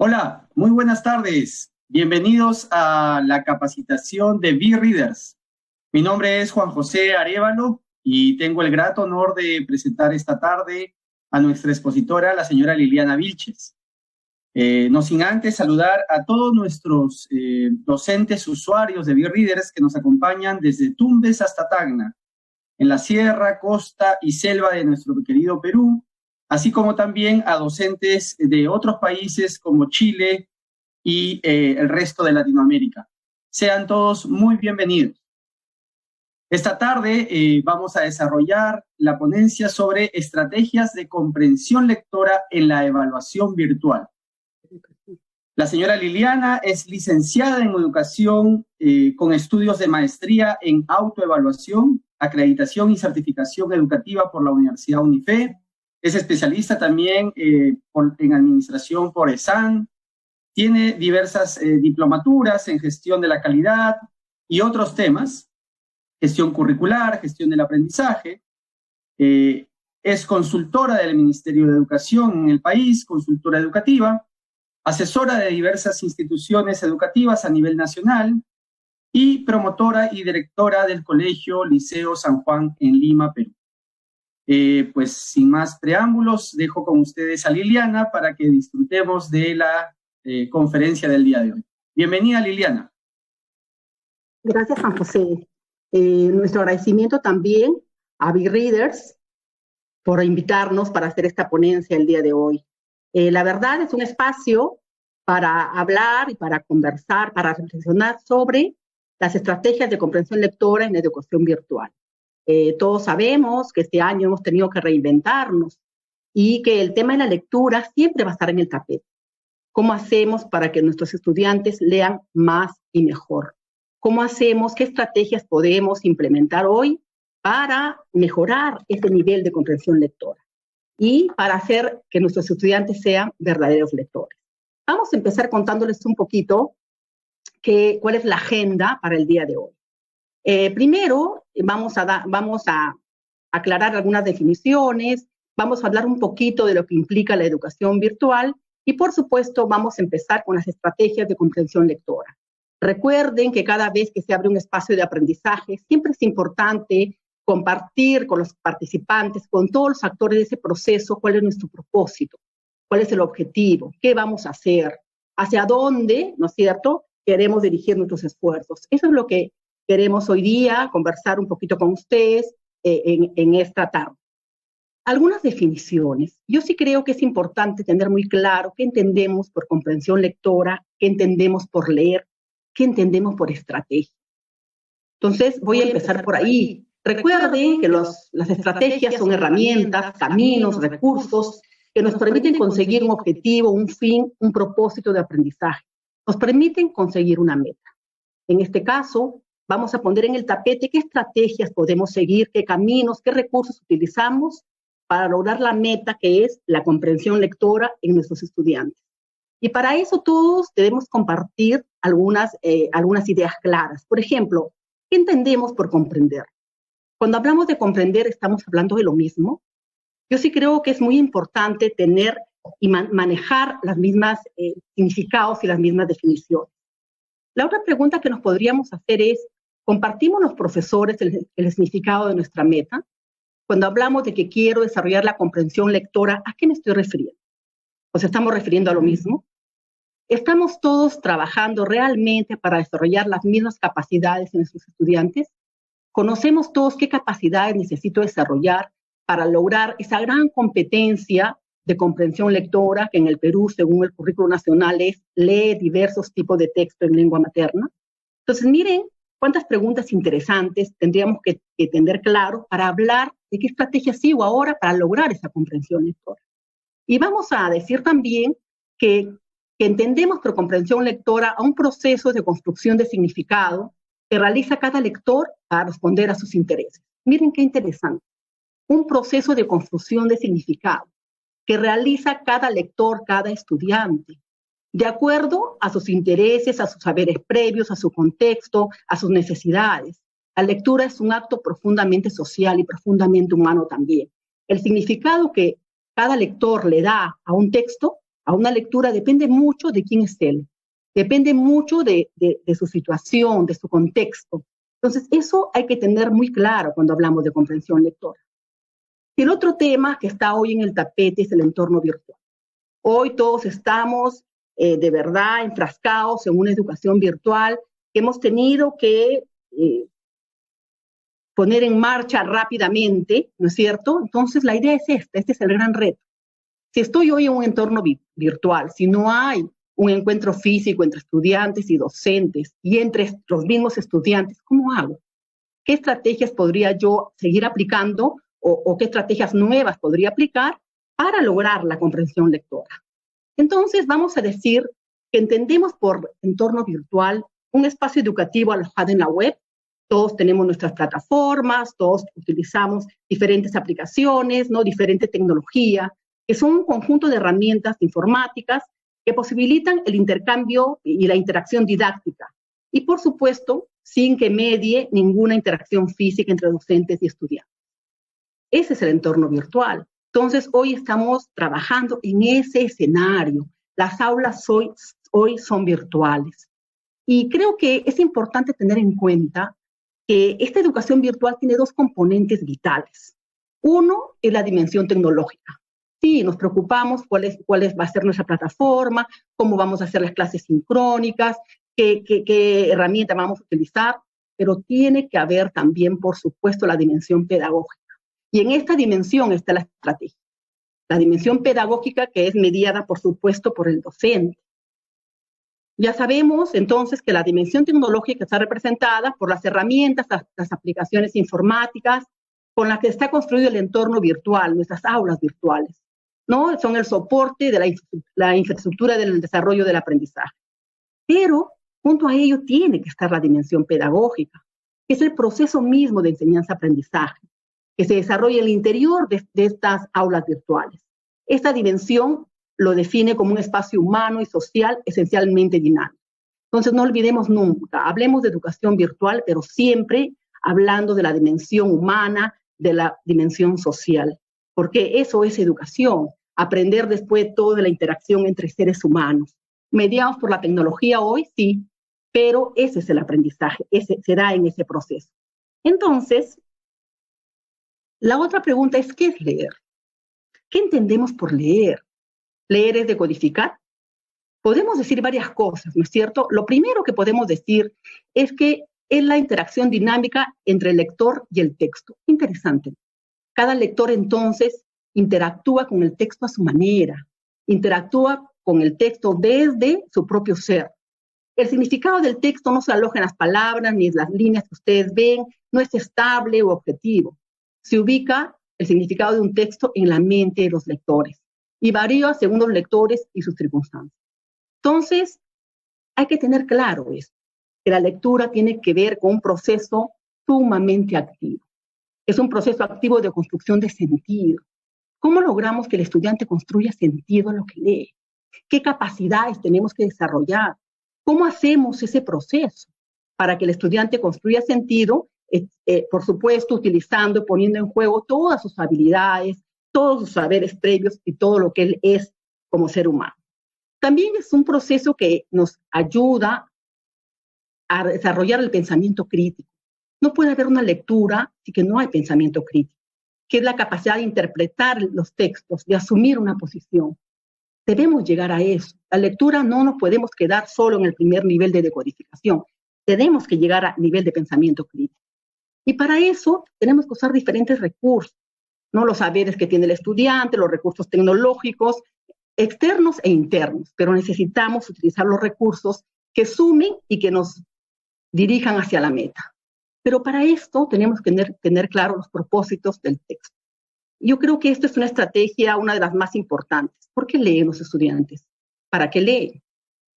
Hola, muy buenas tardes. Bienvenidos a la capacitación de B-Readers. Mi nombre es Juan José Arévalo y tengo el grato honor de presentar esta tarde a nuestra expositora, la señora Liliana Vilches. No sin antes saludar a todos nuestros docentes usuarios de B-Readers que nos acompañan desde Tumbes hasta Tacna, en la sierra, costa y selva de nuestro querido Perú, así como también a docentes de otros países como Chile y el resto de Latinoamérica. Sean todos muy bienvenidos. Esta tarde vamos a desarrollar la ponencia sobre estrategias de comprensión lectora en la evaluación virtual. La señora Liliana es licenciada en educación con estudios de maestría en autoevaluación, acreditación y certificación educativa por la Universidad UNIFE. Es especialista también en administración por ESAN. Tiene diversas diplomaturas en gestión de la calidad y otros temas, gestión curricular, gestión del aprendizaje. Es consultora del Ministerio de Educación en el país, consultora educativa, asesora de diversas instituciones educativas a nivel nacional y promotora y directora del Colegio Liceo San Juan en Lima, Perú. Pues sin más preámbulos, dejo con ustedes a Liliana para que disfrutemos de la conferencia del día de hoy. Bienvenida, Liliana. Gracias, Juan José. Nuestro agradecimiento también a B-Readers por invitarnos para hacer esta ponencia el día de hoy. La verdad es un espacio para hablar y para conversar, para reflexionar sobre las estrategias de comprensión lectora en la educación virtual. Todos sabemos que este año hemos tenido que reinventarnos y que el tema de la lectura siempre va a estar en el tapete. ¿Cómo hacemos para que nuestros estudiantes lean más y mejor? ¿Cómo hacemos? ¿Qué estrategias podemos implementar hoy para mejorar ese nivel de comprensión lectora y para hacer que nuestros estudiantes sean verdaderos lectores? Vamos a empezar contándoles un poquito cuál es la agenda para el día de hoy. Primero, vamos a aclarar algunas definiciones, vamos a hablar un poquito de lo que implica la educación virtual y, por supuesto, vamos a empezar con las estrategias de comprensión lectora. Recuerden que cada vez que se abre un espacio de aprendizaje, siempre es importante compartir con los participantes, con todos los actores de ese proceso, cuál es nuestro propósito, cuál es el objetivo, qué vamos a hacer, hacia dónde, ¿no es cierto?, queremos dirigir nuestros esfuerzos. Eso es lo que queremos hoy día conversar un poquito con ustedes en esta tarde. Algunas definiciones. Yo sí creo que es importante tener muy claro qué entendemos por comprensión lectora, qué entendemos por leer, qué entendemos por estrategia. Entonces, voy a empezar por ahí. Recuerden que las estrategias son herramientas, caminos, recursos que nos permiten conseguir un objetivo, un fin, un propósito de aprendizaje. Nos permiten conseguir una meta. En este caso, vamos a poner en el tapete qué estrategias podemos seguir, qué caminos, qué recursos utilizamos para lograr la meta que es la comprensión lectora en nuestros estudiantes. Y para eso todos debemos compartir algunas ideas claras. Por ejemplo, ¿qué entendemos por comprender? Cuando hablamos de comprender, ¿estamos hablando de lo mismo? Yo sí creo que es muy importante tener y manejar las mismas significados y las mismas definiciones. La otra pregunta que nos podríamos hacer es, ¿compartimos los profesores el significado de nuestra meta? Cuando hablamos de que quiero desarrollar la comprensión lectora, ¿a qué me estoy refiriendo? ¿Nos estamos refiriendo a lo mismo? ¿Estamos todos trabajando realmente para desarrollar las mismas capacidades en nuestros estudiantes? ¿Conocemos todos qué capacidades necesito desarrollar para lograr esa gran competencia de comprensión lectora que en el Perú, según el currículo nacional, es lee diversos tipos de texto en lengua materna? Entonces, miren cuántas preguntas interesantes tendríamos que tener claro para hablar de qué estrategia sigo ahora para lograr esa comprensión lectora. Y vamos a decir también que entendemos por comprensión lectora a un proceso de construcción de significado que realiza cada lector para responder a sus intereses. Miren qué interesante. Un proceso de construcción de significado que realiza cada lector, cada estudiante, de acuerdo a sus intereses, a sus saberes previos, a su contexto, a sus necesidades. La lectura es un acto profundamente social y profundamente humano también. El significado que cada lector le da a un texto a una lectura depende mucho de quién es él, depende mucho de su situación, de su contexto. Entonces, eso hay que tener muy claro cuando hablamos de comprensión lectora. Y el otro tema que está hoy en el tapete es el entorno virtual. Hoy todos estamos de verdad enfrascados en una educación virtual que hemos tenido que poner en marcha rápidamente, ¿no es cierto? Entonces, la idea es este es el gran reto. Si estoy hoy en un entorno virtual, si no hay un encuentro físico entre estudiantes y docentes y entre los mismos estudiantes, ¿cómo hago? ¿Qué estrategias podría yo seguir aplicando o qué estrategias nuevas podría aplicar para lograr la comprensión lectora? Entonces, vamos a decir que entendemos por entorno virtual un espacio educativo alojado en la web. Todos tenemos nuestras plataformas, todos utilizamos diferentes aplicaciones, ¿no? Diferente tecnología, que son un conjunto de herramientas informáticas que posibilitan el intercambio y la interacción didáctica. Y, por supuesto, sin que medie ninguna interacción física entre docentes y estudiantes. Ese es el entorno virtual. Entonces, hoy estamos trabajando en ese escenario. Las aulas hoy son virtuales. Y creo que es importante tener en cuenta que esta educación virtual tiene dos componentes vitales. Uno es la dimensión tecnológica. Sí, nos preocupamos cuál va a ser nuestra plataforma, cómo vamos a hacer las clases sincrónicas, qué herramienta vamos a utilizar, pero tiene que haber también, por supuesto, la dimensión pedagógica. Y en esta dimensión está la estrategia. La dimensión pedagógica que es mediada, por supuesto, por el docente. Ya sabemos, entonces, que la dimensión tecnológica está representada por las herramientas, las aplicaciones informáticas, con las que está construido el entorno virtual, nuestras aulas virtuales, ¿no? Son el soporte de la infraestructura del desarrollo del aprendizaje. Pero, junto a ello, tiene que estar la dimensión pedagógica, que es el proceso mismo de enseñanza-aprendizaje, que se desarrolla en el interior de estas aulas virtuales. Esta dimensión lo define como un espacio humano y social esencialmente dinámico. Entonces, no olvidemos nunca, hablemos de educación virtual, pero siempre hablando de la dimensión humana, de la dimensión social, porque eso es educación, aprender después de todo de la interacción entre seres humanos. Mediados por la tecnología hoy, sí, pero ese es el aprendizaje, se da en ese proceso. Entonces, la otra pregunta es, ¿qué es leer? ¿Qué entendemos por leer? ¿Leer es decodificar? Podemos decir varias cosas, ¿no es cierto? Lo primero que podemos decir es que es la interacción dinámica entre el lector y el texto. Interesante. Cada lector, entonces, interactúa con el texto a su manera, interactúa con el texto desde su propio ser. El significado del texto no se aloja en las palabras ni en las líneas que ustedes ven, no es estable o objetivo. Se ubica el significado de un texto en la mente de los lectores y varía según los lectores y sus circunstancias. Entonces, hay que tener claro esto, que la lectura tiene que ver con un proceso sumamente activo. Es un proceso activo de construcción de sentido. ¿Cómo logramos que el estudiante construya sentido en lo que lee? ¿Qué capacidades tenemos que desarrollar? ¿Cómo hacemos ese proceso para que el estudiante construya sentido? Por supuesto, utilizando y poniendo en juego todas sus habilidades, todos sus saberes previos y todo lo que él es como ser humano. También es un proceso que nos ayuda a desarrollar el pensamiento crítico. No puede haber una lectura si que no hay pensamiento crítico, que es la capacidad de interpretar los textos, de asumir una posición. Debemos llegar a eso. La lectura no nos podemos quedar solo en el primer nivel de decodificación. Tenemos que llegar a nivel de pensamiento crítico. Y para eso tenemos que usar diferentes recursos, ¿no? Los saberes que tiene el estudiante, los recursos tecnológicos, externos e internos, pero necesitamos utilizar los recursos que sumen y que nos dirijan hacia la meta. Pero para esto tenemos que tener claros los propósitos del texto. Yo creo que esta es una estrategia, una de las más importantes. ¿Por qué leen los estudiantes? ¿Para qué leen?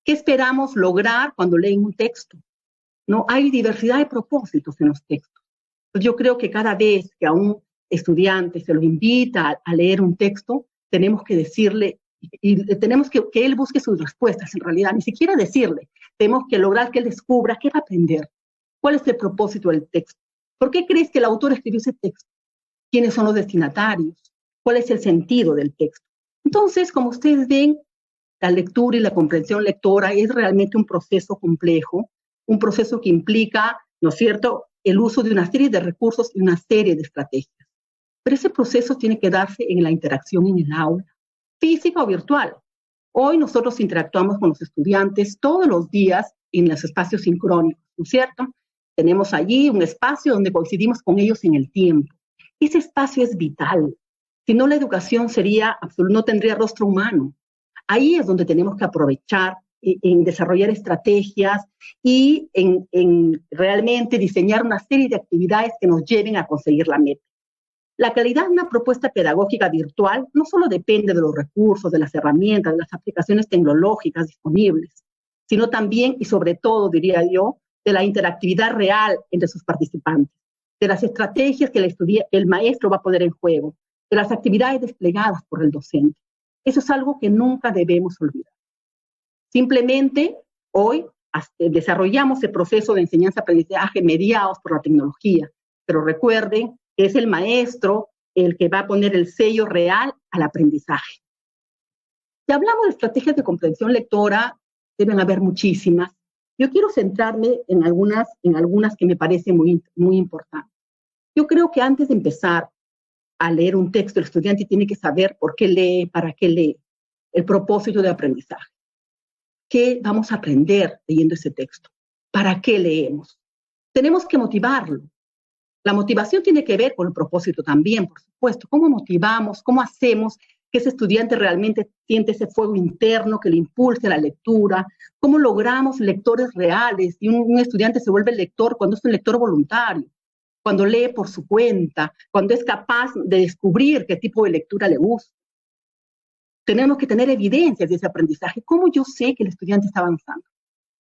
¿Qué esperamos lograr cuando leen un texto? ¿No? Hay diversidad de propósitos en los textos. Yo creo que cada vez que a un estudiante se lo invita a leer un texto, tenemos que decirle, y tenemos que él busque sus respuestas, en realidad, ni siquiera decirle. Tenemos que lograr que él descubra qué va a aprender, cuál es el propósito del texto. ¿Por qué crees que el autor escribió ese texto? ¿Quiénes son los destinatarios? ¿Cuál es el sentido del texto? Entonces, como ustedes ven, la lectura y la comprensión lectora es realmente un proceso complejo, un proceso que implica, ¿no es cierto?, el uso de una serie de recursos y una serie de estrategias. Pero ese proceso tiene que darse en la interacción en el aula, física o virtual. Hoy nosotros interactuamos con los estudiantes todos los días en los espacios sincrónicos, ¿no es cierto? Tenemos allí un espacio donde coincidimos con ellos en el tiempo. Ese espacio es vital. Si no, la educación no tendría rostro humano. Ahí es donde tenemos que aprovechar en desarrollar estrategias y en realmente diseñar una serie de actividades que nos lleven a conseguir la meta. La calidad de una propuesta pedagógica virtual no solo depende de los recursos, de las herramientas, de las aplicaciones tecnológicas disponibles, sino también y sobre todo, diría yo, de la interactividad real entre sus participantes, de las estrategias que el maestro va a poner en juego, de las actividades desplegadas por el docente. Eso es algo que nunca debemos olvidar. Simplemente hoy desarrollamos el proceso de enseñanza-aprendizaje mediados por la tecnología, pero recuerden que es el maestro el que va a poner el sello real al aprendizaje. Si hablamos de estrategias de comprensión lectora, deben haber muchísimas. Yo quiero centrarme en algunas que me parecen muy importantes. Yo creo que antes de empezar a leer un texto, el estudiante tiene que saber por qué lee, para qué lee, el propósito de aprendizaje. ¿Qué vamos a aprender leyendo ese texto? ¿Para qué leemos? Tenemos que motivarlo. La motivación tiene que ver con el propósito también, por supuesto. ¿Cómo motivamos? ¿Cómo hacemos que ese estudiante realmente siente ese fuego interno que le impulse la lectura? ¿Cómo logramos lectores reales? Y un estudiante se vuelve lector cuando es un lector voluntario, cuando lee por su cuenta, cuando es capaz de descubrir qué tipo de lectura le gusta. Tenemos que tener evidencias de ese aprendizaje. ¿Cómo yo sé que el estudiante está avanzando?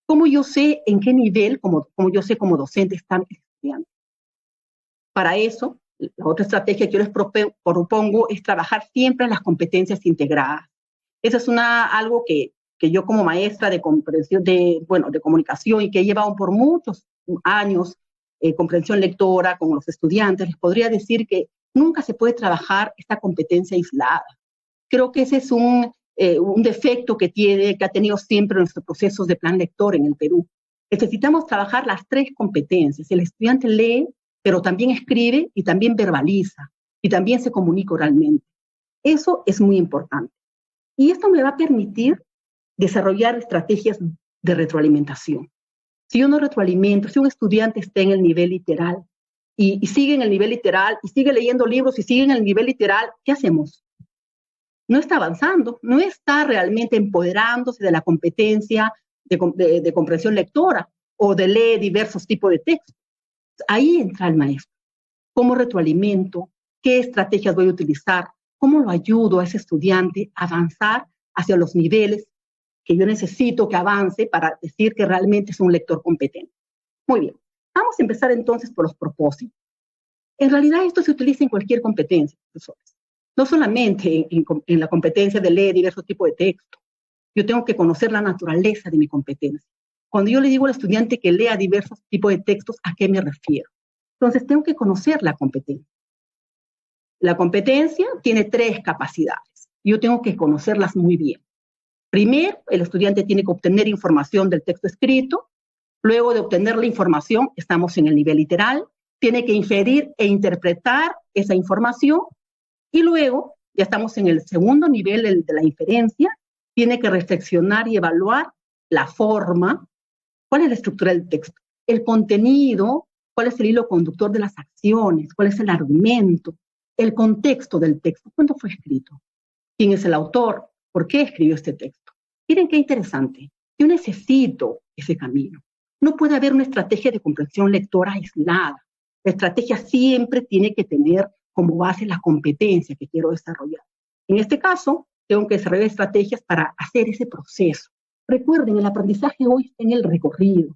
¿Cómo yo sé en qué nivel, como yo sé como docente, está el estudiante? Para eso, la otra estrategia que yo les propongo es trabajar siempre en las competencias integradas. Eso es algo que yo como maestra de comprensión, de comunicación y que he llevado por muchos años comprensión lectora con los estudiantes, les podría decir que nunca se puede trabajar esta competencia aislada. Creo que ese es un defecto que ha tenido siempre nuestros procesos de plan lector en el Perú. Necesitamos trabajar las tres competencias. El estudiante lee, pero también escribe y también verbaliza y también se comunica oralmente. Eso es muy importante. Y esto me va a permitir desarrollar estrategias de retroalimentación. Si yo no retroalimento, si un estudiante está en el nivel literal y sigue en el nivel literal y sigue leyendo libros y sigue en el nivel literal, ¿qué hacemos? No está avanzando, no está realmente empoderándose de la competencia de comprensión lectora o de leer diversos tipos de textos. Ahí entra el maestro. ¿Cómo retroalimento? ¿Qué estrategias voy a utilizar? ¿Cómo lo ayudo a ese estudiante a avanzar hacia los niveles que yo necesito que avance para decir que realmente es un lector competente? Muy bien, vamos a empezar entonces por los propósitos. En realidad esto se utiliza en cualquier competencia, profesores. No solamente en la competencia de leer diversos tipos de texto. Yo tengo que conocer la naturaleza de mi competencia. Cuando yo le digo al estudiante que lea diversos tipos de textos, ¿a qué me refiero? Entonces, tengo que conocer la competencia. La competencia tiene 3 capacidades. Yo tengo que conocerlas muy bien. Primero, el estudiante tiene que obtener información del texto escrito. Luego de obtener la información, estamos en el nivel literal. Tiene que inferir e interpretar esa información. Y luego, ya estamos en el segundo nivel, el de la inferencia. Tiene que reflexionar y evaluar la forma. ¿Cuál es la estructura del texto? El contenido, cuál es el hilo conductor de las acciones, cuál es el argumento, el contexto del texto, cuándo fue escrito, quién es el autor, por qué escribió este texto. Miren qué interesante, yo necesito ese camino. No puede haber una estrategia de comprensión lectora aislada. La estrategia siempre tiene que tener como base la competencia que quiero desarrollar. En este caso, tengo que desarrollar estrategias para hacer ese proceso. Recuerden, el aprendizaje hoy está en el recorrido,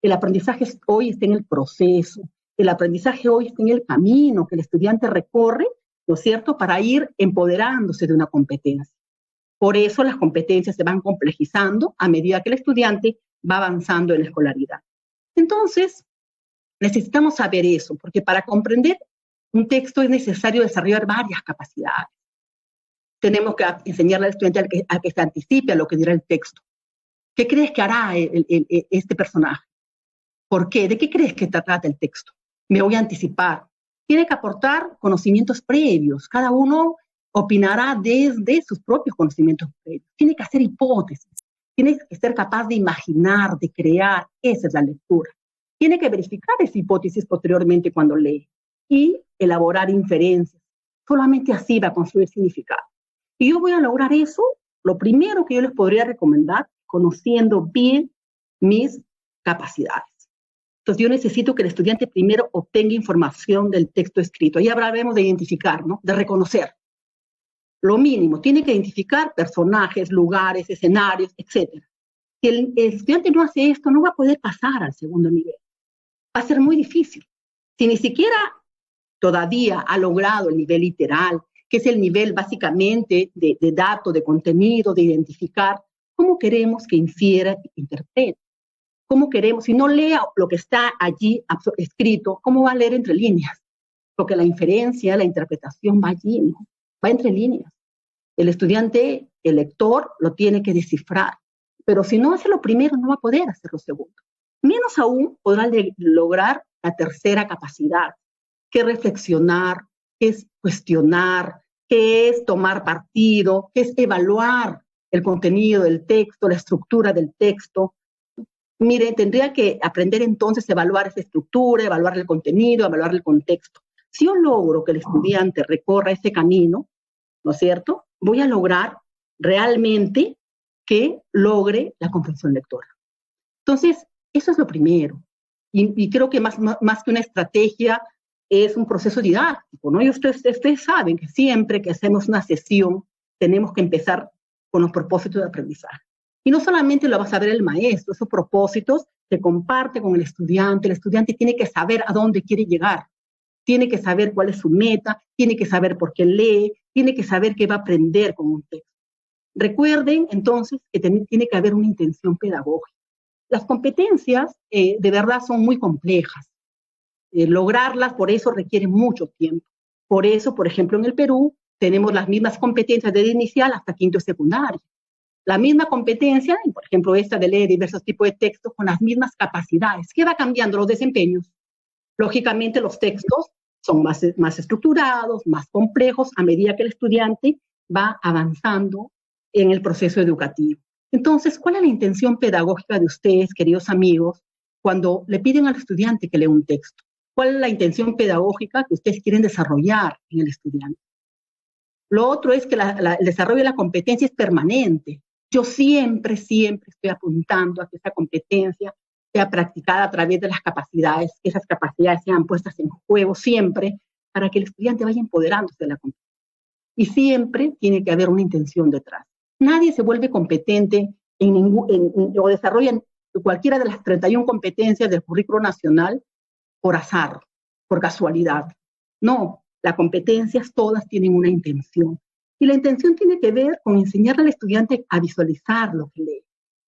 el aprendizaje hoy está en el proceso, el aprendizaje hoy está en el camino que el estudiante recorre, ¿no es cierto?, para ir empoderándose de una competencia. Por eso las competencias se van complejizando a medida que el estudiante va avanzando en la escolaridad. Entonces, necesitamos saber eso, porque para comprender un texto es necesario desarrollar varias capacidades. tenemos que enseñarle al estudiante a que se anticipe a lo que dirá el texto. ¿Qué crees que hará este personaje? ¿Por qué? ¿De qué crees que trata el texto? Me voy a anticipar. Tiene que aportar conocimientos previos. Cada uno opinará desde sus propios conocimientos previos. Tiene que hacer hipótesis. Tiene que ser capaz de imaginar, de crear. Esa es la lectura. Tiene que verificar esa hipótesis posteriormente cuando lee y elaborar inferencias. Solamente así va a construir significado. Y yo voy a lograr eso. Lo primero que yo les podría recomendar, conociendo bien mis capacidades. Entonces yo necesito que el estudiante primero obtenga información del texto escrito. Ahí hablaremos de identificar, ¿no? De reconocer. Lo mínimo, tiene que identificar personajes, lugares, escenarios, etc. Si el estudiante no hace esto, no va a poder pasar al segundo nivel. Va a ser muy difícil. Si ni siquiera todavía ha logrado el nivel literal, que es el nivel básicamente de dato, de contenido, de identificar, ¿cómo queremos que infiera e interprete? ¿Cómo queremos? Si no lea lo que está allí escrito, ¿cómo va a leer entre líneas? Porque la inferencia, la interpretación va allí, ¿no? Va entre líneas. El estudiante, el lector, lo tiene que descifrar. Pero si no hace lo primero, no va a poder hacer lo segundo. Menos aún podrá lograr la tercera capacidad, que es reflexionar, que es cuestionar, que es tomar partido, que es evaluar el contenido del texto, la estructura del texto. Mire, tendría que aprender entonces a evaluar esa estructura, evaluar el contenido, evaluar el contexto. Si yo logro que el estudiante recorra ese camino, ¿no es cierto?, voy a lograr realmente que logre la comprensión lectora. Entonces, eso es lo primero. Y creo que más que una estrategia, es un proceso didáctico, ¿no? Y ustedes saben que siempre que hacemos una sesión, tenemos que empezar con los propósitos de aprendizaje. Y no solamente lo va a saber el maestro, esos propósitos se comparte con el estudiante tiene que saber a dónde quiere llegar, tiene que saber cuál es su meta, tiene que saber por qué lee, tiene que saber qué va a aprender con un texto. Recuerden entonces que tiene que haber una intención pedagógica. Las competencias de verdad son muy complejas. Lograrlas, por eso requiere mucho tiempo. Por eso, por ejemplo, en el Perú tenemos las mismas competencias desde inicial hasta quinto y secundario. La misma competencia, por ejemplo, esta de leer diversos tipos de textos con las mismas capacidades. ¿Qué va cambiando los desempeños? Lógicamente, los textos son más estructurados, más complejos a medida que el estudiante va avanzando en el proceso educativo. Entonces, ¿cuál es la intención pedagógica de ustedes, queridos amigos, cuando le piden al estudiante que lea un texto? ¿Cuál es la intención pedagógica que ustedes quieren desarrollar en el estudiante? Lo otro es que el desarrollo de la competencia es permanente. Yo siempre estoy apuntando a que esa competencia sea practicada a través de las capacidades, que esas capacidades sean puestas en juego siempre para que el estudiante vaya empoderándose de la competencia. Y siempre tiene que haber una intención detrás. Nadie se vuelve competente o desarrolla cualquiera de las 31 competencias del currículo nacional por azar, por casualidad. No, las competencias todas tienen una intención. Y la intención tiene que ver con enseñarle al estudiante a visualizar lo que lee.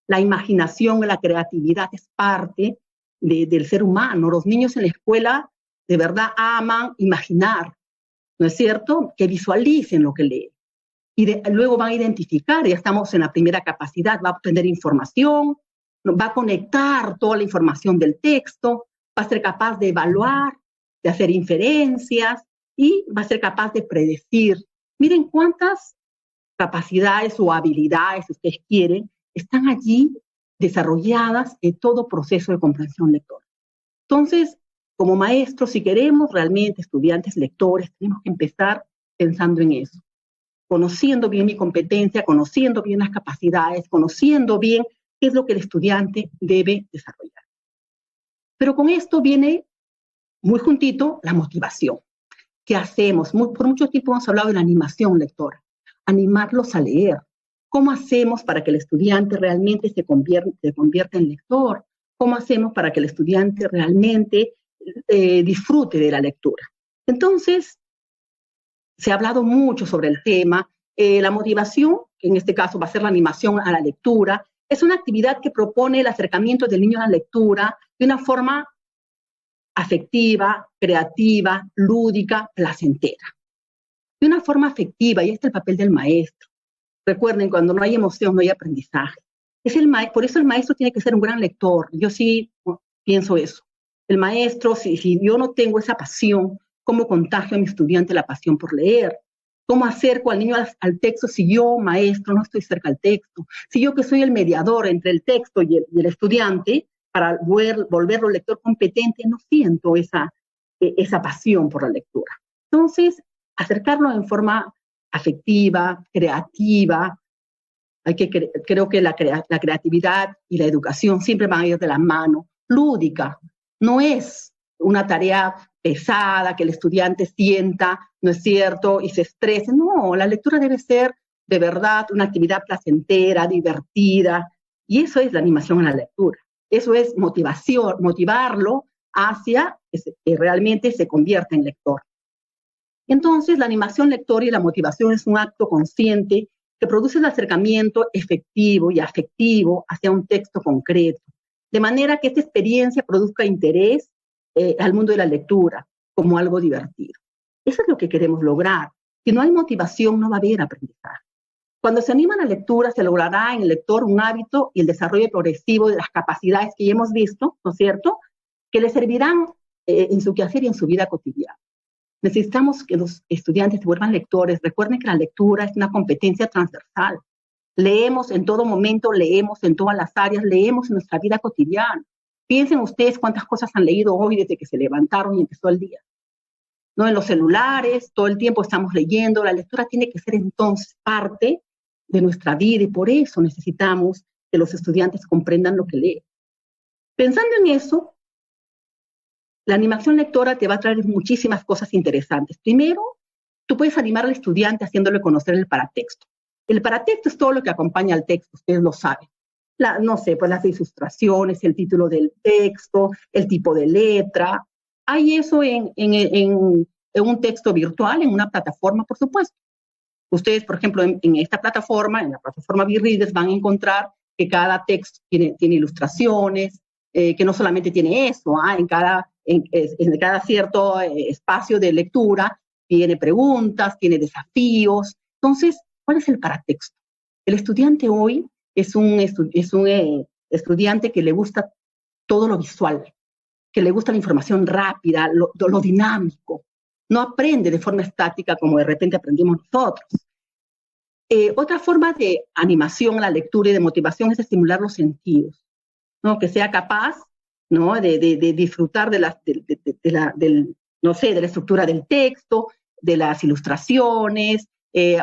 La imaginación, la creatividad es parte del ser humano. Los niños en la escuela de verdad aman imaginar, ¿no es cierto? Que visualicen lo que leen. Y luego van a identificar, ya estamos en la primera capacidad, va a obtener información, va a conectar toda la información del texto, va a ser capaz de evaluar, de hacer inferencias y va a ser capaz de predecir. Miren cuántas capacidades o habilidades, si ustedes quieren, están allí desarrolladas en todo proceso de comprensión lectora. Entonces, como maestros, si queremos realmente estudiantes lectores, tenemos que empezar pensando en eso. Conociendo bien mi competencia, conociendo bien las capacidades, conociendo bien qué es lo que el estudiante debe desarrollar. Pero con esto viene muy juntito la motivación. ¿Qué hacemos? Por mucho tiempo hemos hablado de la animación lectora, animarlos a leer. ¿Cómo hacemos para que el estudiante realmente se convierta en lector? ¿Cómo hacemos para que el estudiante realmente disfrute de la lectura? Entonces, se ha hablado mucho sobre el tema. La motivación, que en este caso va a ser la animación a la lectura, es una actividad que propone el acercamiento del niño a la lectura de una forma afectiva, creativa, lúdica, placentera. de una forma afectiva, y este es el papel del maestro. Recuerden, cuando no hay emoción, no hay aprendizaje. Por eso el maestro tiene que ser un gran lector. Yo sí pienso eso. El maestro, si yo no tengo esa pasión, ¿cómo contagio a mi estudiante la pasión por leer? ¿Cómo acerco al niño al texto si yo, maestro, no estoy cerca al texto? Si yo, que soy el mediador entre el texto y el estudiante, para volverlo lector competente, no siento esa pasión por la lectura. Entonces, acercarlo en forma afectiva, creativa. Creo que la creatividad y la educación siempre van a ir de la mano. Lúdica, no es una tarea pesada que el estudiante sienta, ¿no es cierto?, y se estrese. No, la lectura debe ser de verdad una actividad placentera, divertida, y eso es la animación en la lectura. Eso es motivación, motivarlo hacia que realmente se convierta en lector. Entonces, la animación lectora y la motivación es un acto consciente que produce el acercamiento efectivo y afectivo hacia un texto concreto, de manera que esta experiencia produzca interés al mundo de la lectura como algo divertido. Eso es lo que queremos lograr. Si no hay motivación, no va a haber aprendizaje. Cuando se anima la lectura, se logrará en el lector un hábito y el desarrollo progresivo de las capacidades que ya hemos visto, ¿no es cierto?, que le servirán en su quehacer y en su vida cotidiana. Necesitamos que los estudiantes se vuelvan lectores. Recuerden que la lectura es una competencia transversal. Leemos en todo momento, leemos en todas las áreas, leemos en nuestra vida cotidiana. Piensen ustedes cuántas cosas han leído hoy desde que se levantaron y empezó el día. ¿No? En los celulares, todo el tiempo estamos leyendo. La lectura tiene que ser entonces parte de nuestra vida y por eso necesitamos que los estudiantes comprendan lo que leen. Pensando en eso, la animación lectora te va a traer muchísimas cosas interesantes. Primero, tú puedes animar al estudiante haciéndole conocer el paratexto. El paratexto es todo lo que acompaña al texto, ustedes lo saben. No sé, pues las ilustraciones, el título del texto, el tipo de letra. Hay eso en un texto virtual, en una plataforma, por supuesto. Ustedes, por ejemplo, en esta plataforma, en la plataforma BeReaders, van a encontrar que cada texto tiene ilustraciones, que no solamente tiene eso, en cada cierto espacio de lectura tiene preguntas, tiene desafíos. Entonces, ¿cuál es el paratexto? El estudiante hoy es un estudiante que le gusta todo lo visual, que le gusta la información rápida, lo dinámico. No aprende de forma estática como de repente aprendimos nosotros. Otra forma de animación a la lectura y de motivación es estimular los sentidos, ¿no? Que sea capaz, ¿no?, de disfrutar de la estructura del texto, de las ilustraciones.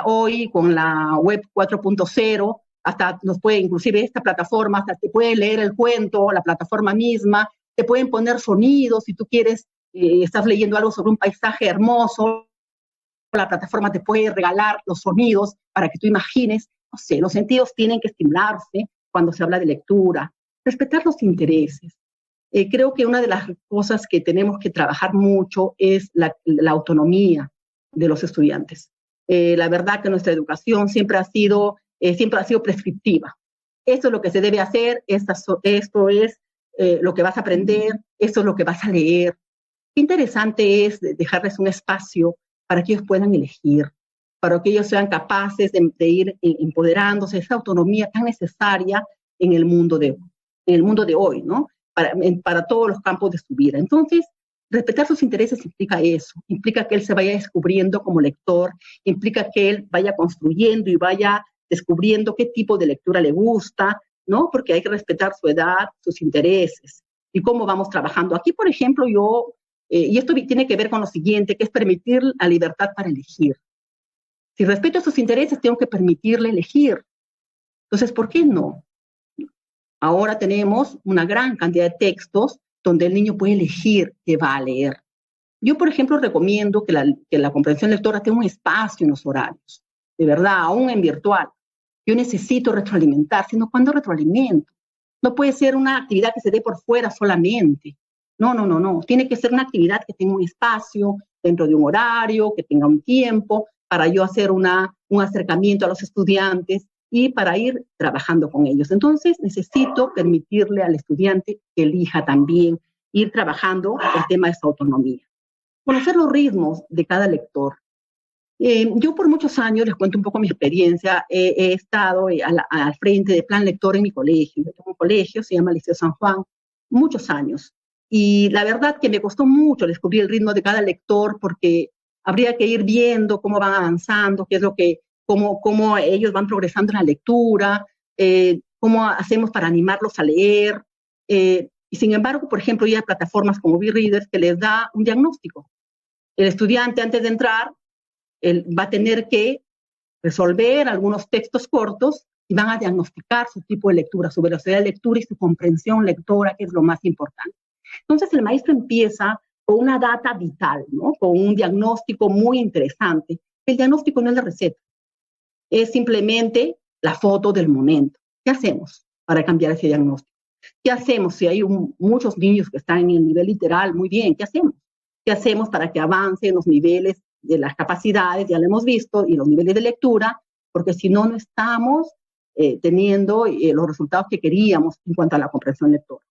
Hoy con la web 4.0 hasta nos puede, inclusive esta plataforma, hasta te puede leer el cuento, la plataforma misma, te pueden poner sonidos si tú quieres, estás leyendo algo sobre un paisaje hermoso, la plataforma te puede regalar los sonidos para que tú imagines. No sé, los sentidos tienen que estimularse cuando se habla de lectura, respetar los intereses. Creo que una de las cosas que tenemos que trabajar mucho es la autonomía de los estudiantes. La verdad que nuestra educación siempre ha sido prescriptiva. Esto es lo que se debe hacer, esto es lo que vas a aprender, esto es lo que vas a leer. Qué interesante es dejarles un espacio para que ellos puedan elegir, para que ellos sean capaces de ir empoderándose, esa autonomía tan necesaria en el mundo de hoy, ¿no? Para todos los campos de su vida. Entonces, respetar sus intereses implica eso, implica que él se vaya descubriendo como lector, implica que él vaya construyendo y vaya descubriendo qué tipo de lectura le gusta, ¿no? Porque hay que respetar su edad, sus intereses y cómo vamos trabajando. Aquí, por ejemplo, y esto tiene que ver con lo siguiente, que es permitir la libertad para elegir. Si respeto sus intereses, tengo que permitirle elegir. Entonces, ¿por qué no? Ahora tenemos una gran cantidad de textos donde el niño puede elegir qué va a leer. Yo, por ejemplo, recomiendo que la comprensión lectora tenga un espacio en los horarios. De verdad, aún en virtual. Yo necesito retroalimentar, sino cuando retroalimento. No puede ser una actividad que se dé por fuera solamente. No. Tiene que ser una actividad que tenga un espacio dentro de un horario, que tenga un tiempo para yo hacer un acercamiento a los estudiantes y para ir trabajando con ellos. Entonces, necesito permitirle al estudiante que elija también, ir trabajando el tema de su autonomía. Conocer los ritmos de cada lector. Yo por muchos años, les cuento un poco mi experiencia, he estado al frente de plan lector en mi colegio. Yo tengo un colegio, se llama Liceo San Juan, muchos años. Y la verdad que me costó mucho descubrir el ritmo de cada lector porque habría que ir viendo cómo van avanzando, qué es lo que, cómo ellos van progresando en la lectura, cómo hacemos para animarlos a leer. Y sin embargo, por ejemplo, ya hay plataformas como BeReaders que les da un diagnóstico. El estudiante antes de entrar él va a tener que resolver algunos textos cortos y van a diagnosticar su tipo de lectura, su velocidad de lectura y su comprensión lectora, que es lo más importante. Entonces el maestro empieza con una data vital, ¿no? Con un diagnóstico muy interesante. El diagnóstico no es la receta, es simplemente la foto del momento. ¿Qué hacemos para cambiar ese diagnóstico? ¿Qué hacemos si hay muchos niños que están en el nivel literal? Muy bien, ¿qué hacemos? ¿Qué hacemos para que avancen los niveles de las capacidades? Ya lo hemos visto, y los niveles de lectura, porque si no, no estamos teniendo los resultados que queríamos en cuanto a la comprensión lectora.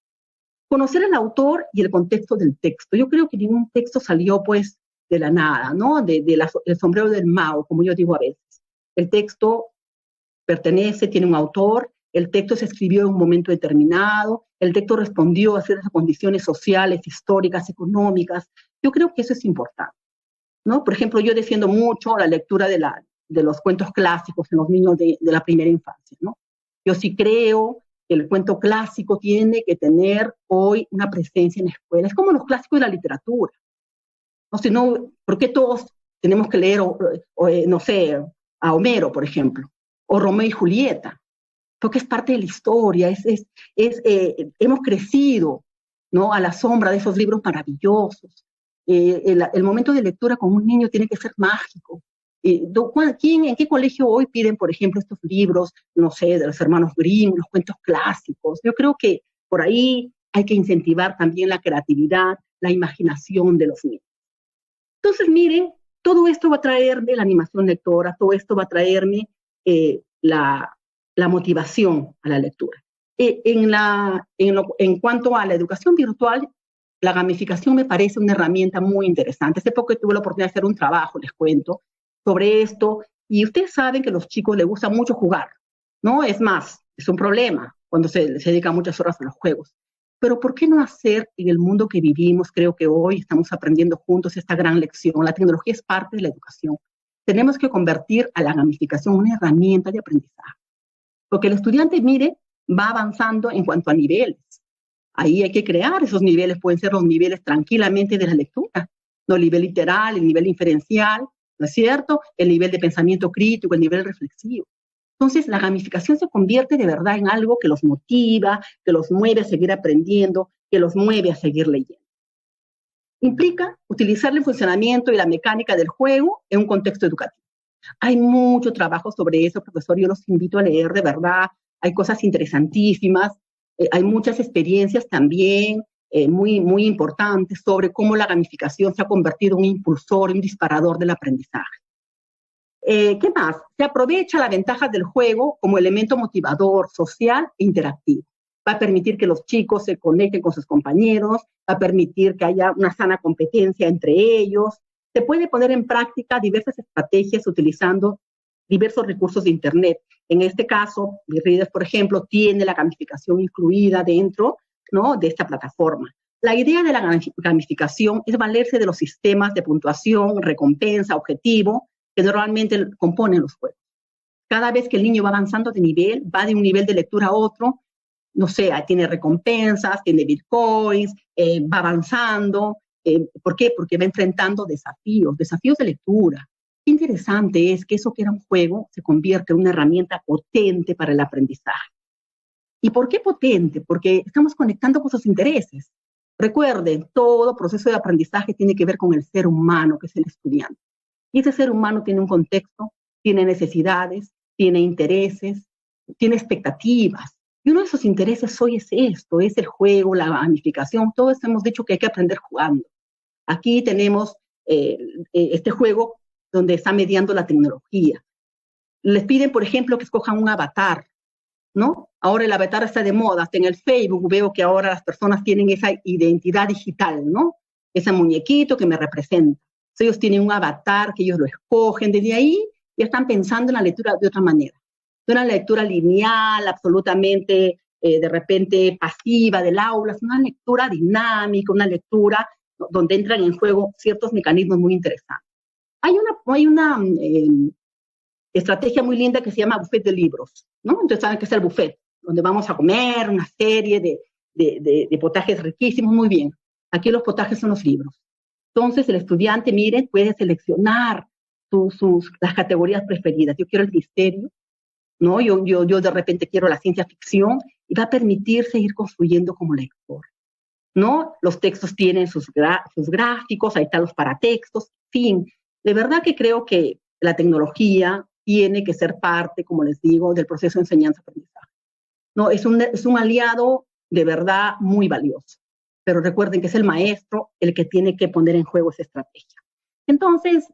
Conocer el autor y el contexto del texto. Yo creo que ningún texto salió pues de la nada, ¿no? Del sombrero del mago, como yo digo a veces. El texto tiene un autor, el texto se escribió en un momento determinado, el texto respondió a ciertas condiciones sociales, históricas, económicas. Yo creo que eso es importante, ¿no? Por ejemplo, yo defiendo mucho la lectura de los cuentos clásicos en los niños de la primera infancia, ¿no? Yo sí creo que el cuento clásico tiene que tener hoy una presencia en la escuela. Es como los clásicos de la literatura. No sé, no, ¿por qué todos tenemos que leer, no sé, a Homero, por ejemplo, o Romeo y Julieta? Porque es parte de la historia, hemos crecido, ¿no? A la sombra de esos libros maravillosos. El momento de lectura con un niño tiene que ser mágico. ¿En qué colegio hoy piden, por ejemplo, estos libros, no sé, de los hermanos Grimm, los cuentos clásicos? Yo creo que por ahí hay que incentivar también la creatividad, la imaginación de los niños. Entonces, miren, todo esto va a traerme la animación lectora, todo esto va a traerme la motivación a la lectura. En cuanto a la educación virtual, la gamificación me parece una herramienta muy interesante. Hace poco tuve la oportunidad de hacer un trabajo, les cuento, sobre esto, y ustedes saben que a los chicos les gusta mucho jugar, ¿no? Es más, es un problema cuando se dedican muchas horas a los juegos. Pero ¿por qué no hacer en el mundo que vivimos? Creo que hoy estamos aprendiendo juntos esta gran lección. La tecnología es parte de la educación. Tenemos que convertir a la gamificación en una herramienta de aprendizaje. Porque el estudiante, mire, va avanzando en cuanto a niveles. Ahí hay que crear esos niveles, pueden ser los niveles tranquilamente de la lectura, no el nivel literal, el nivel inferencial, ¿no es cierto? El nivel de pensamiento crítico, el nivel reflexivo. Entonces, la gamificación se convierte de verdad en algo que los motiva, que los mueve a seguir aprendiendo, que los mueve a seguir leyendo. Implica utilizar el funcionamiento y la mecánica del juego en un contexto educativo. Hay mucho trabajo sobre eso, profesor, yo los invito a leer de verdad, hay cosas interesantísimas, hay muchas experiencias también muy, muy importantes sobre cómo la gamificación se ha convertido en un impulsor, un disparador del aprendizaje. ¿Qué más? Se aprovecha la ventaja del juego como elemento motivador, social e interactivo. Va a permitir que los chicos se conecten con sus compañeros, va a permitir que haya una sana competencia entre ellos. Se puede poner en práctica diversas estrategias utilizando diversos recursos de Internet. En este caso, BeReaders, por ejemplo, tiene la gamificación incluida dentro, ¿no?, de esta plataforma. La idea de la gamificación es valerse de los sistemas de puntuación, recompensa, objetivo, que normalmente componen los juegos. Cada vez que el niño va avanzando de nivel, va de un nivel de lectura a otro, no sé, tiene recompensas, tiene bitcoins, va avanzando. ¿Por qué? Porque va enfrentando desafíos de lectura. Qué interesante es que eso que era un juego se convierte en una herramienta potente para el aprendizaje. ¿Y por qué potente? Porque estamos conectando con sus intereses. Recuerden, todo proceso de aprendizaje tiene que ver con el ser humano, que es el estudiante. Y ese ser humano tiene un contexto, tiene necesidades, tiene intereses, tiene expectativas. Y uno de esos intereses hoy es esto, es el juego, la gamificación. Todos hemos dicho que hay que aprender jugando. Aquí tenemos este juego donde está mediando la tecnología. Les piden, por ejemplo, que escojan un avatar, ¿no? Ahora el avatar está de moda, hasta en el Facebook veo que ahora las personas tienen esa identidad digital, ¿no? Ese muñequito que me representa. Ellos tienen un avatar que ellos lo escogen. Desde ahí ya están pensando en la lectura de otra manera. De una lectura lineal, absolutamente, de repente, pasiva del aula. Es una lectura dinámica, una lectura donde entran en juego ciertos mecanismos muy interesantes. Hay una estrategia muy linda que se llama buffet de libros, ¿no? Entonces saben que es el buffet, donde vamos a comer una serie de potajes riquísimos, muy bien. Aquí los potajes son los libros. Entonces el estudiante, miren, puede seleccionar las categorías preferidas. Yo quiero el misterio, ¿no? Yo de repente quiero la ciencia ficción, y va a permitir seguir construyendo como lector, ¿no? Los textos tienen sus gráficos, ahí están los paratextos, en fin. De verdad que creo que la tecnología tiene que ser parte, como les digo, del proceso de enseñanza-aprendizaje. No, es un aliado de verdad muy valioso. Pero recuerden que es el maestro el que tiene que poner en juego esa estrategia. Entonces,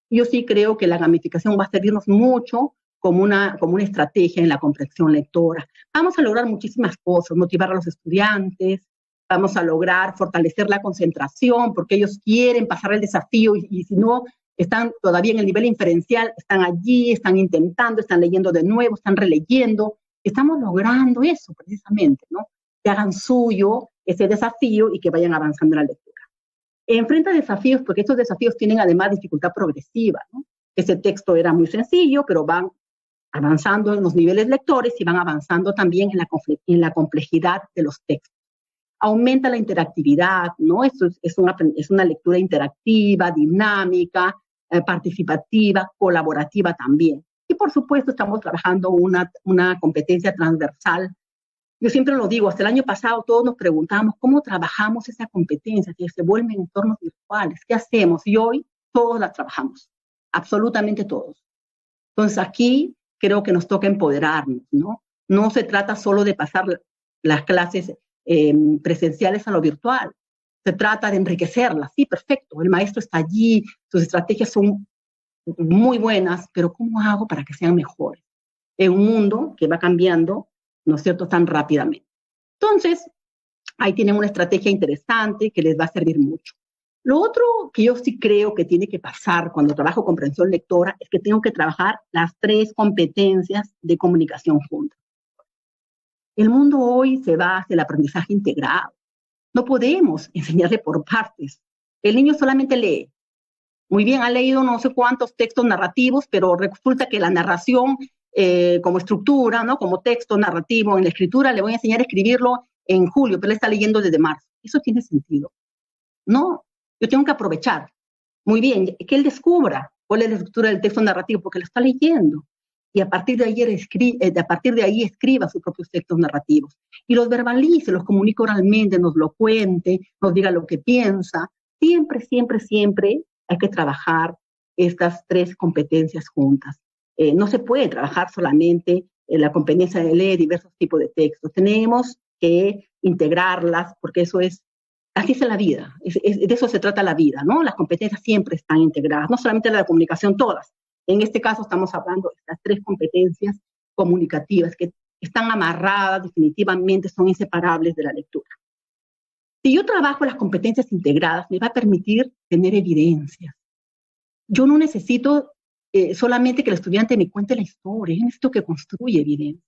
yo sí creo que la gamificación va a servirnos mucho como una estrategia en la comprensión lectora. Vamos a lograr muchísimas cosas, motivar a los estudiantes, vamos a lograr fortalecer la concentración, porque ellos quieren pasar el desafío, y si no están todavía en el nivel inferencial, están allí, están intentando, están leyendo de nuevo, están releyendo. Estamos logrando eso precisamente, ¿no? Que hagan suyo ese desafío y que vayan avanzando en la lectura. Enfrenta desafíos, porque estos desafíos tienen además dificultad progresiva, ¿no? Ese texto era muy sencillo, pero van avanzando en los niveles lectores y van avanzando también en la complejidad de los textos. Aumenta la interactividad, ¿no? Esto es una lectura interactiva, dinámica, participativa, colaborativa también. Y por supuesto estamos trabajando una competencia transversal. Yo siempre lo digo, hasta el año pasado todos nos preguntamos cómo trabajamos esa competencia, que se vuelven entornos virtuales, ¿qué hacemos? Y hoy todos la trabajamos, absolutamente todos. Entonces aquí creo que nos toca empoderarnos, ¿no? No se trata solo de pasar las clases presenciales a lo virtual, se trata de enriquecerlas. Sí, perfecto, el maestro está allí, sus estrategias son muy buenas, pero ¿cómo hago para que sean mejores? En un mundo que va cambiando, ¿no es cierto?, tan rápidamente. Entonces, ahí tienen una estrategia interesante que les va a servir mucho. Lo otro que yo sí creo que tiene que pasar cuando trabajo comprensión lectora es que tengo que trabajar las 3 competencias de comunicación juntas. El mundo hoy se va hacia el aprendizaje integrado. No podemos enseñarle por partes. El niño solamente lee. Muy bien, ha leído no sé cuántos textos narrativos, pero resulta que la narración como estructura, ¿no? Como texto narrativo en la escritura, le voy a enseñar a escribirlo en julio, pero él está leyendo desde marzo. ¿Eso tiene sentido? No, yo tengo que aprovechar. Muy bien, que él descubra cuál es la estructura del texto narrativo, porque lo está leyendo. Y a partir de ahí escriba sus propios textos narrativos. Y los verbalice, los comunique oralmente, nos lo cuente, nos diga lo que piensa. Siempre, siempre, siempre hay que trabajar estas 3 competencias juntas. No se puede trabajar solamente en la competencia de leer diversos tipos de textos. Tenemos que integrarlas, porque así es la vida, de eso se trata la vida, ¿no? Las competencias siempre están integradas, no solamente la de comunicación, todas. En este caso estamos hablando de estas 3 competencias comunicativas que están amarradas, definitivamente son inseparables de la lectura. Si yo trabajo las competencias integradas, me va a permitir tener evidencias. Yo no necesito solamente que el estudiante me cuente la historia, yo necesito que construya evidencias.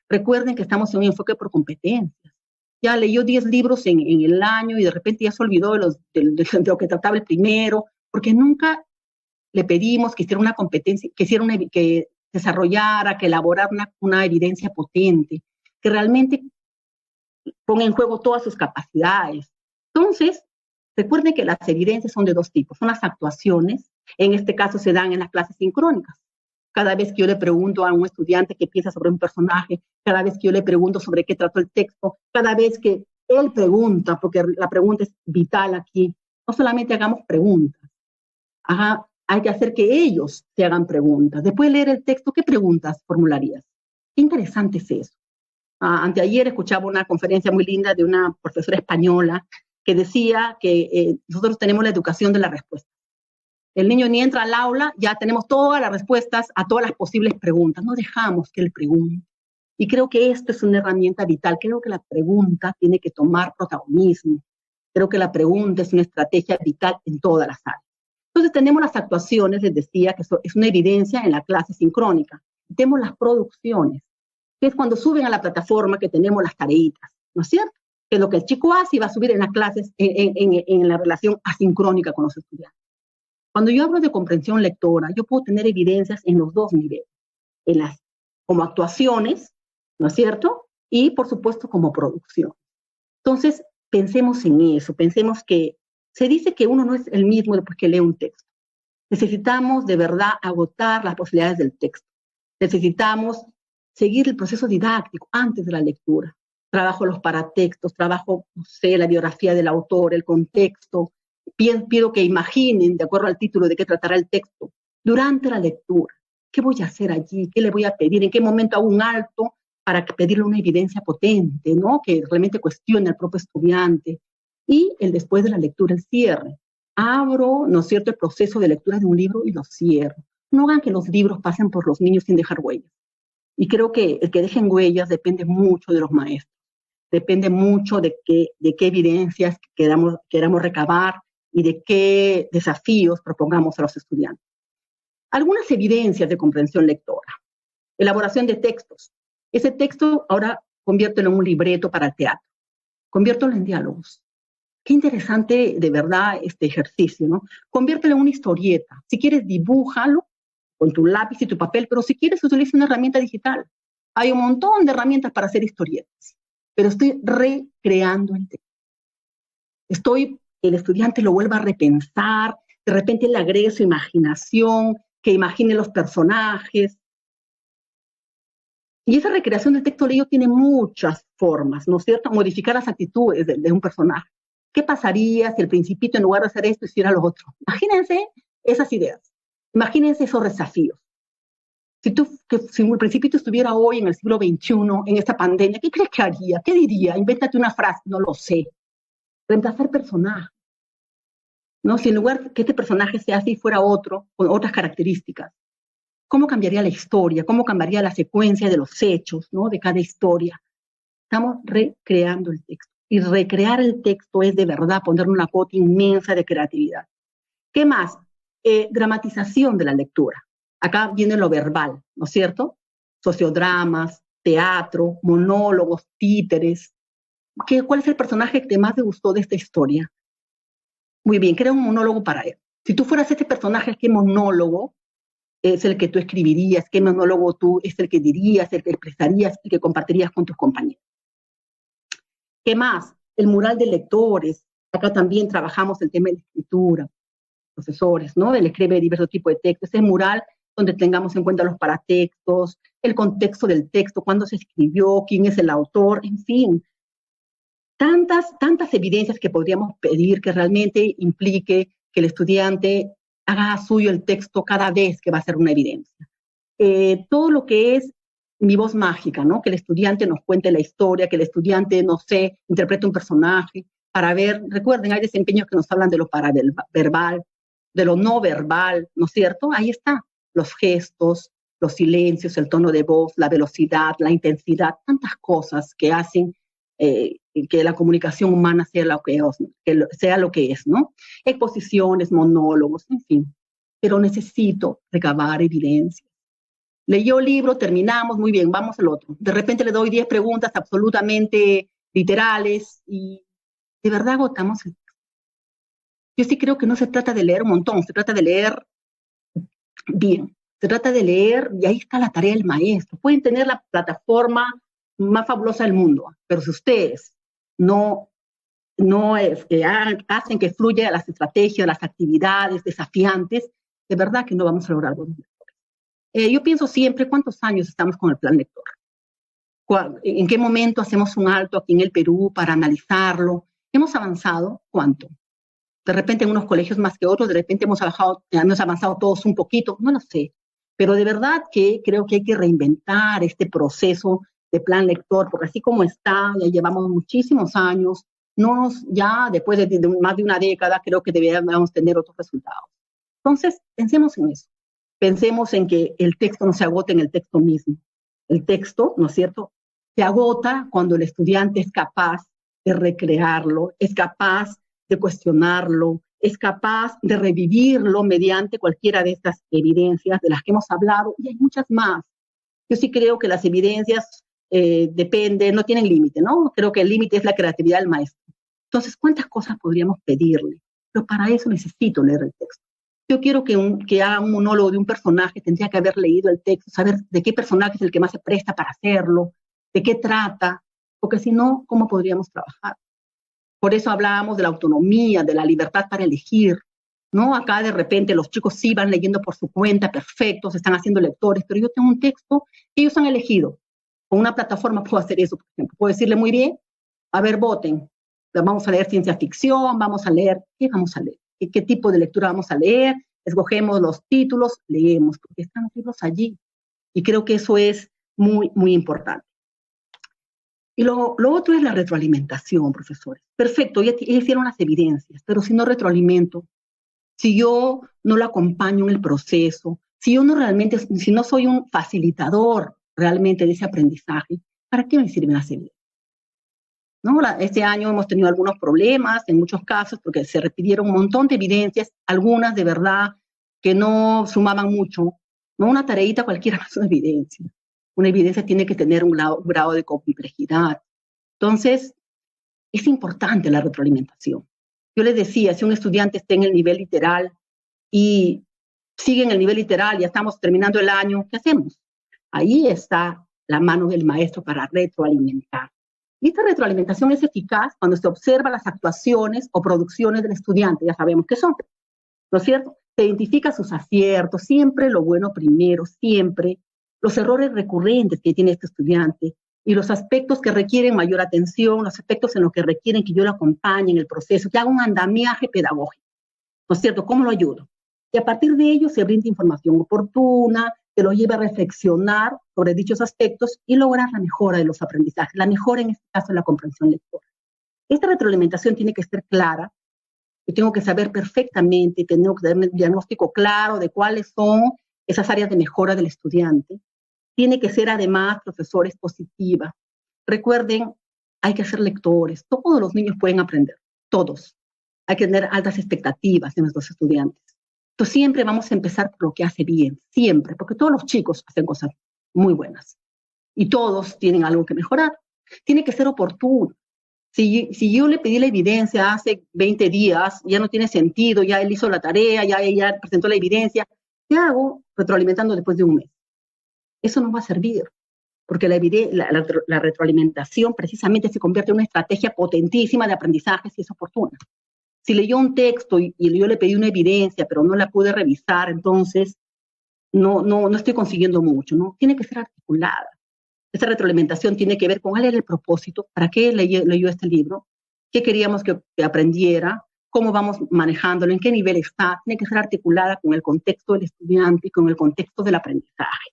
Recuerden que estamos en un enfoque por competencias. Ya leyó 10 libros en el año y de repente ya se olvidó de lo que trataba el primero, porque nunca le pedimos que hiciera una competencia, que desarrollara, que elaborara una evidencia potente, que realmente ponga en juego todas sus capacidades. Entonces, recuerden que las evidencias son de 2 tipos. Son las actuaciones, en este caso se dan en las clases sincrónicas. Cada vez que yo le pregunto a un estudiante qué piensa sobre un personaje, cada vez que yo le pregunto sobre qué trató el texto, cada vez que él pregunta, porque la pregunta es vital aquí, no solamente hagamos preguntas, hay que hacer que ellos se hagan preguntas. Después de leer el texto, ¿qué preguntas formularías? Qué interesante es eso. Anteayer escuchaba una conferencia muy linda de una profesora española que decía que nosotros tenemos la educación de la respuesta. El niño ni entra al aula, ya tenemos todas las respuestas a todas las posibles preguntas. No dejamos que él pregunte. Y creo que esto es una herramienta vital. Creo que la pregunta tiene que tomar protagonismo. Creo que la pregunta es una estrategia vital en todas las áreas. Entonces tenemos las actuaciones, les decía, que es una evidencia en la clase sincrónica. Tenemos las producciones, que es cuando suben a la plataforma que tenemos las tareitas, ¿no es cierto? Que es lo que el chico hace y va a subir en las clases en la relación asincrónica con los estudiantes. Cuando yo hablo de comprensión lectora, yo puedo tener evidencias en los dos niveles, como actuaciones, ¿no es cierto? Y, por supuesto, como producción. Entonces, pensemos en eso, pensemos que se dice que uno no es el mismo después que lee un texto. Necesitamos, de verdad, agotar las posibilidades del texto. Necesitamos seguir el proceso didáctico antes de la lectura. Trabajo los paratextos, trabajo, no sé, la biografía del autor, el contexto. Pido que imaginen, de acuerdo al título, de qué tratará el texto, durante la lectura. ¿Qué voy a hacer allí? ¿Qué le voy a pedir? ¿En qué momento hago un alto para pedirle una evidencia potente, ¿no? Que realmente cuestione al propio estudiante? Y el después de la lectura, el cierre. Abro, ¿no es cierto?, el proceso de lectura de un libro y lo cierro. No hagan que los libros pasen por los niños sin dejar huellas. Y creo que el que dejen huellas depende mucho de los maestros. Depende mucho de qué evidencias queramos recabar y de qué desafíos propongamos a los estudiantes. Algunas evidencias de comprensión lectora. Elaboración de textos. Ese texto ahora conviértelo en un libreto para el teatro. Conviértelo en diálogos. Qué interesante, de verdad, este ejercicio, ¿no? Conviértelo en una historieta. Si quieres, dibújalo con tu lápiz y tu papel, pero si quieres, utiliza una herramienta digital. Hay un montón de herramientas para hacer historietas, pero estoy recreando el texto. El estudiante lo vuelva a repensar, de repente le agregue su imaginación, que imagine los personajes. Y esa recreación del texto leído tiene muchas formas, ¿no es cierto? Modificar las actitudes de un personaje. ¿Qué pasaría si el Principito, en lugar de hacer esto, hiciera lo otro? Imagínense esas ideas. Imagínense esos desafíos. Si el Principito estuviera hoy en el siglo XXI, en esta pandemia, ¿qué crees que haría? ¿Qué diría? Invéntate una frase, no lo sé. Reemplazar personajes, ¿no? Si en lugar que este personaje sea así, fuera otro, con otras características, ¿cómo cambiaría la historia? ¿Cómo cambiaría la secuencia de los hechos, ¿no?, de cada historia? Estamos recreando el texto. Y recrear el texto es de verdad ponerle una cuota inmensa de creatividad. ¿Qué más? Dramatización de la lectura. Acá viene lo verbal, ¿no es cierto? Sociodramas, teatro, monólogos, títeres. ¿Cuál es el personaje que más te gustó de esta historia? Muy bien, crea un monólogo para él. Si tú fueras ese personaje, ¿qué monólogo es el que tú escribirías? ¿Qué monólogo tú es el que dirías, el que expresarías, el que compartirías con tus compañeros? ¿Qué más? El mural de lectores. Acá también trabajamos el tema de la escritura. Profesores, ¿no? Él escribe diversos tipos de textos. Ese mural donde tengamos en cuenta los paratextos, el contexto del texto, cuándo se escribió, quién es el autor, en fin. Tantas evidencias que podríamos pedir que realmente implique que el estudiante haga suyo el texto cada vez que va a ser una evidencia. Todo lo que es mi voz mágica, ¿no? Que el estudiante nos cuente la historia, que el estudiante, no sé, interprete un personaje, para ver, recuerden, hay desempeños que nos hablan de lo paraverbal, de lo no verbal, ¿no es cierto? Ahí está, los gestos, los silencios, el tono de voz, la velocidad, la intensidad, tantas cosas que hacen que la comunicación humana sea lo que es, ¿no? Exposiciones, monólogos, en fin. Pero necesito recabar evidencias. Leyó el libro, terminamos, muy bien, vamos al otro. De repente le doy 10 preguntas absolutamente literales y de verdad agotamos el texto. Yo sí creo que no se trata de leer un montón, se trata de leer bien. Se trata de leer y ahí está la tarea del maestro. Pueden tener la plataforma más fabulosa del mundo, pero si ustedes no hacen que fluya las estrategias, las actividades desafiantes, de verdad que no vamos a lograr buenos lectores. Yo pienso siempre, ¿cuántos años estamos con el plan lector? ¿En qué momento hacemos un alto aquí en el Perú para analizarlo? ¿Hemos avanzado? ¿Cuánto? De repente en unos colegios más que otros, de repente hemos avanzado todos un poquito, no lo sé. Pero de verdad que creo que hay que reinventar este proceso de plan lector, porque así como está, ya llevamos muchísimos años, ya después de más de una década, creo que deberíamos tener otros resultados. Entonces, pensemos en eso. Pensemos en que el texto no se agote en el texto mismo. El texto, ¿no es cierto?, se agota cuando el estudiante es capaz de recrearlo, es capaz de cuestionarlo, es capaz de revivirlo mediante cualquiera de estas evidencias de las que hemos hablado, y hay muchas más. Yo sí creo que las evidencias no tienen límite, ¿no? Creo que el límite es la creatividad del maestro. Entonces, ¿cuántas cosas podríamos pedirle? Pero para eso necesito leer el texto. Yo quiero que haga un monólogo de un personaje, tendría que haber leído el texto, saber de qué personaje es el que más se presta para hacerlo, de qué trata, porque si no, ¿cómo podríamos trabajar? Por eso hablábamos de la autonomía, de la libertad para elegir, ¿no? Acá de repente los chicos sí van leyendo por su cuenta, perfecto, se están haciendo lectores, pero yo tengo un texto que ellos han elegido. Con una plataforma puedo hacer eso, por ejemplo. Puedo decirle muy bien, a ver, voten. Vamos a leer ciencia ficción, vamos a leer, ¿qué vamos a leer? ¿Qué tipo de lectura vamos a leer? Escogemos los títulos, leemos, porque están los libros allí. Y creo que eso es muy, muy importante. Y lo otro es la retroalimentación, profesores. Perfecto, ya hicieron las evidencias, pero si no retroalimento, si yo no lo acompaño en el proceso, si no soy un facilitador realmente de ese aprendizaje, ¿para qué me sirven las evidencias? ¿No? Este año hemos tenido algunos problemas, en muchos casos, porque se repitieron un montón de evidencias, algunas de verdad que no sumaban mucho, no una tareita cualquiera no es una evidencia. Una evidencia tiene que tener un grado de complejidad. Entonces, es importante la retroalimentación. Yo les decía, si un estudiante está en el nivel literal y sigue en el nivel literal, ya estamos terminando el año, ¿qué hacemos? Ahí está la mano del maestro para retroalimentar. Y esta retroalimentación es eficaz cuando se observa las actuaciones o producciones del estudiante, ya sabemos qué son, ¿no es cierto? Se identifica sus aciertos, siempre lo bueno primero, siempre, los errores recurrentes que tiene este estudiante y los aspectos que requieren mayor atención, los aspectos en los que requieren que yo lo acompañe en el proceso, que haga un andamiaje pedagógico, ¿no es cierto? ¿Cómo lo ayudo? Y a partir de ello se brinda información oportuna, que lo lleve a reflexionar sobre dichos aspectos y lograr la mejora de los aprendizajes, la mejora en este caso de la comprensión lectora. Esta retroalimentación tiene que ser clara, yo tengo que saber perfectamente, tengo que dar un diagnóstico claro de cuáles son esas áreas de mejora del estudiante. Tiene que ser además, profesores, positiva. Recuerden, hay que ser lectores, todos los niños pueden aprender, todos. Hay que tener altas expectativas de nuestros estudiantes. Entonces siempre vamos a empezar por lo que hace bien, siempre, porque todos los chicos hacen cosas muy buenas y todos tienen algo que mejorar. Tiene que ser oportuno. Si yo le pedí la evidencia hace 20 días, ya no tiene sentido, ya él hizo la tarea, ya presentó la evidencia, ¿qué hago? Retroalimentando después de un mes. Eso no va a servir, porque la retroalimentación precisamente se convierte en una estrategia potentísima de aprendizaje si es oportuna. Si leyó un texto y yo le pedí una evidencia, pero no la pude revisar, entonces no estoy consiguiendo mucho, ¿no? Tiene que ser articulada. Esa retroalimentación tiene que ver con cuál era el propósito, para qué leyó este libro, qué queríamos que aprendiera, cómo vamos manejándolo, en qué nivel está. Tiene que ser articulada con el contexto del estudiante y con el contexto del aprendizaje.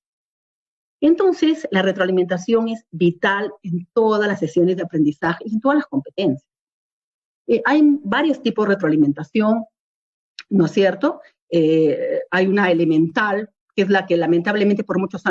Entonces, la retroalimentación es vital en todas las sesiones de aprendizaje y en todas las competencias. Hay varios tipos de retroalimentación, ¿no es cierto? Hay una elemental, que es la que lamentablemente por muchos años